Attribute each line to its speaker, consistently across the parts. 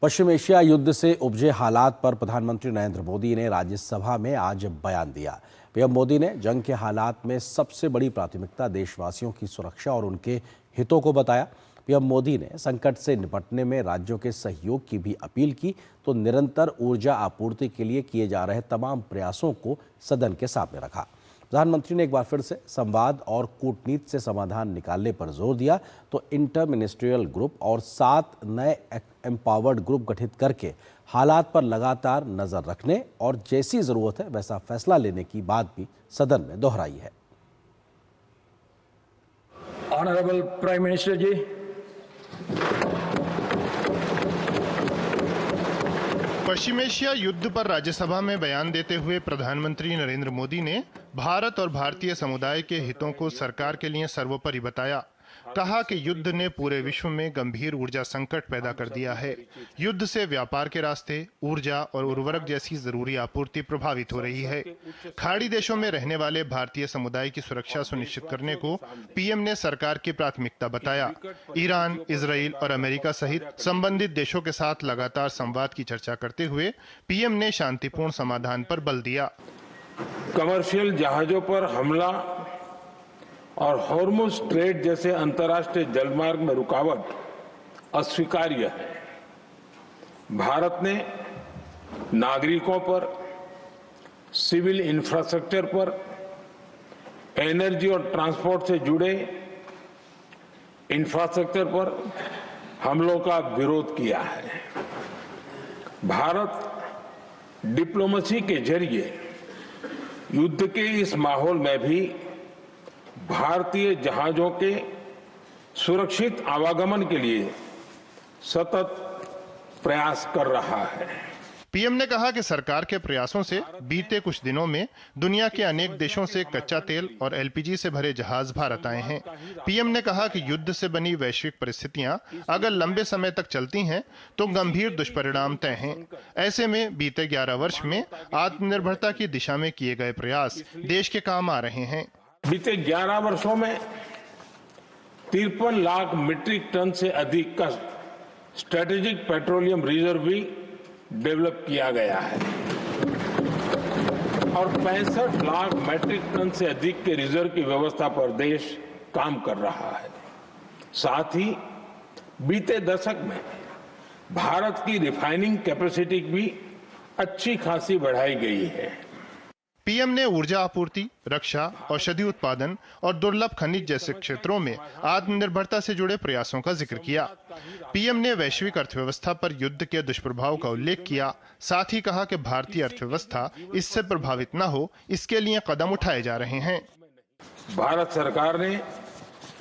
Speaker 1: पश्चिम Asia युद्ध से उपजे हालात पर प्रधानमंत्री नरेंद्र मोदी ने राज्यसभा में आज बयान दिया। पीएम मोदी ने जंग के हालात में सबसे बड़ी प्राथमिकता देशवासियों की सुरक्षा और उनके हितों को बताया। पीएम मोदी ने संकट से निपटने में राज्यों के सहयोग की भी अपील की तो निरंतर ऊर्जा आपूर्ति के लिए किए जा रहे तमाम प्रयासों को सदन के सामने रखा। प्रधानमंत्री ने एक बार फिर से संवाद और कूटनीति से समाधान निकालने पर जोर दिया तो इंटर मिनिस्ट्रियल ग्रुप और 7 नए एम्पावर्ड ग्रुप गठित करके हालात पर लगातार नजर रखने और जैसी जरूरत है वैसा फैसला लेने की बात भी सदन में दोहराई है।
Speaker 2: ऑनरेबल प्राइम मिनिस्टर जी,
Speaker 3: पश्चिम एशिया युद्ध पर राज्यसभा में बयान देते हुए प्रधानमंत्री नरेंद्र मोदी ने भारत और भारतीय समुदाय के हितों को सरकार के लिए सर्वोपरि बताया। कहा कि युद्ध ने पूरे विश्व में गंभीर ऊर्जा संकट पैदा कर दिया है। युद्ध से व्यापार के रास्ते, ऊर्जा और उर्वरक जैसी जरूरी आपूर्ति प्रभावित हो रही है। खाड़ी देशों में रहने वाले भारतीय समुदाय की सुरक्षा सुनिश्चित करने को पीएम ने सरकार की प्राथमिकता बताया। ईरान, इजराइल और अमेरिका सहित संबंधित देशों के साथ लगातार संवाद की चर्चा करते हुए पीएम ने शांतिपूर्ण समाधान पर बल दिया।
Speaker 4: कमर्शियल जहाजों पर हमला और हॉर्मुज स्ट्रेट जैसे अंतर्राष्ट्रीय जलमार्ग में रुकावट अस्वीकार्य है। भारत ने नागरिकों पर, सिविल इंफ्रास्ट्रक्चर पर, एनर्जी और ट्रांसपोर्ट से जुड़े इंफ्रास्ट्रक्चर पर हमलों का विरोध किया है। भारत डिप्लोमेसी के जरिए युद्ध के इस माहौल में भी भारतीय जहाजों के सुरक्षित आवागमन के लिए सतत प्रयास कर रहा है।
Speaker 3: पीएम ने कहा कि सरकार के प्रयासों से बीते कुछ दिनों में दुनिया के अनेक देशों से कच्चा तेल और एलपीजी से भरे जहाज भारत आए हैं। पीएम ने कहा कि युद्ध से बनी वैश्विक परिस्थितियां अगर लंबे समय तक चलती हैं तो गंभीर दुष्परिणाम तय हैं। ऐसे में बीते 11 वर्ष में आत्मनिर्भरता की दिशा में किए गए प्रयास देश के काम आ रहे हैं।
Speaker 4: बीते 11 वर्षों में 53 लाख मीट्रिक टन से अधिक का स्ट्रेटेजिक पेट्रोलियम रिजर्व भी डेवलप किया गया है और 65 लाख मीट्रिक टन से अधिक के रिजर्व की व्यवस्था पर देश काम कर रहा है। साथ ही बीते दशक में भारत की रिफाइनिंग कैपेसिटी भी अच्छी खासी बढ़ाई गई है।
Speaker 3: पीएम ने ऊर्जा आपूर्ति, रक्षा, औषधि उत्पादन और दुर्लभ खनिज जैसे क्षेत्रों में आत्मनिर्भरता से जुड़े प्रयासों का जिक्र किया। पीएम ने वैश्विक अर्थव्यवस्था पर युद्ध के दुष्प्रभाव का उल्लेख किया। साथ ही कहा कि भारतीय अर्थव्यवस्था इससे प्रभावित न हो, इसके लिए कदम उठाए जा रहे हैं।
Speaker 4: भारत सरकार ने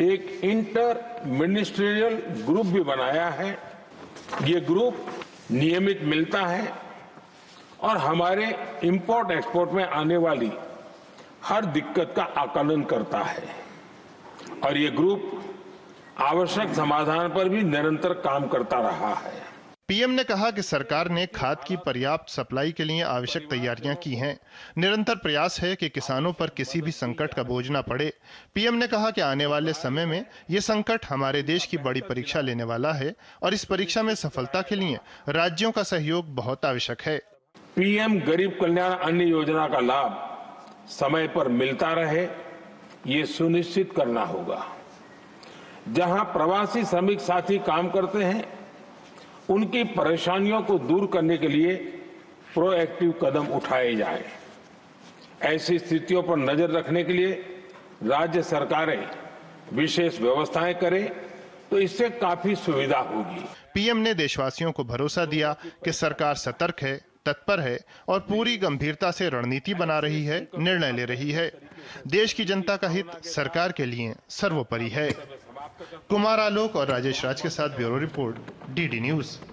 Speaker 4: एक इंटर मिनिस्ट्रियल ग्रुप भी बनाया है। ये ग्रुप नियमित मिलता है और हमारे इंपोर्ट एक्सपोर्ट में आने वाली हर दिक्कत का आकलन करता है और ये ग्रुप आवश्यक समाधान पर भी निरंतर काम करता रहा है।
Speaker 3: पीएम ने कहा कि सरकार ने खाद की पर्याप्त सप्लाई के लिए आवश्यक तैयारियां की हैं। निरंतर प्रयास है कि किसानों पर किसी भी संकट का बोझ न पड़े। पीएम ने कहा कि आने वाले समय में ये संकट हमारे देश की बड़ी परीक्षा लेने वाला है और इस परीक्षा में सफलता के लिए राज्यों का सहयोग बहुत आवश्यक है।
Speaker 4: पीएम गरीब कल्याण अन्न योजना का लाभ समय पर मिलता रहे, ये सुनिश्चित करना होगा। जहां प्रवासी श्रमिक साथी काम करते हैं, उनकी परेशानियों को दूर करने के लिए प्रोएक्टिव कदम उठाए जाएं। ऐसी स्थितियों पर नजर रखने के लिए राज्य सरकारें विशेष व्यवस्थाएं करें तो इससे काफी सुविधा होगी।
Speaker 3: पीएम ने देशवासियों को भरोसा दिया कि सरकार सतर्क है, तत्पर है और पूरी गंभीरता से रणनीति बना रही है, निर्णय ले रही है। देश की जनता का हित सरकार के लिए सर्वोपरि है। कुमार आलोक और राजेश राज के साथ ब्यूरो रिपोर्ट, डीडी न्यूज।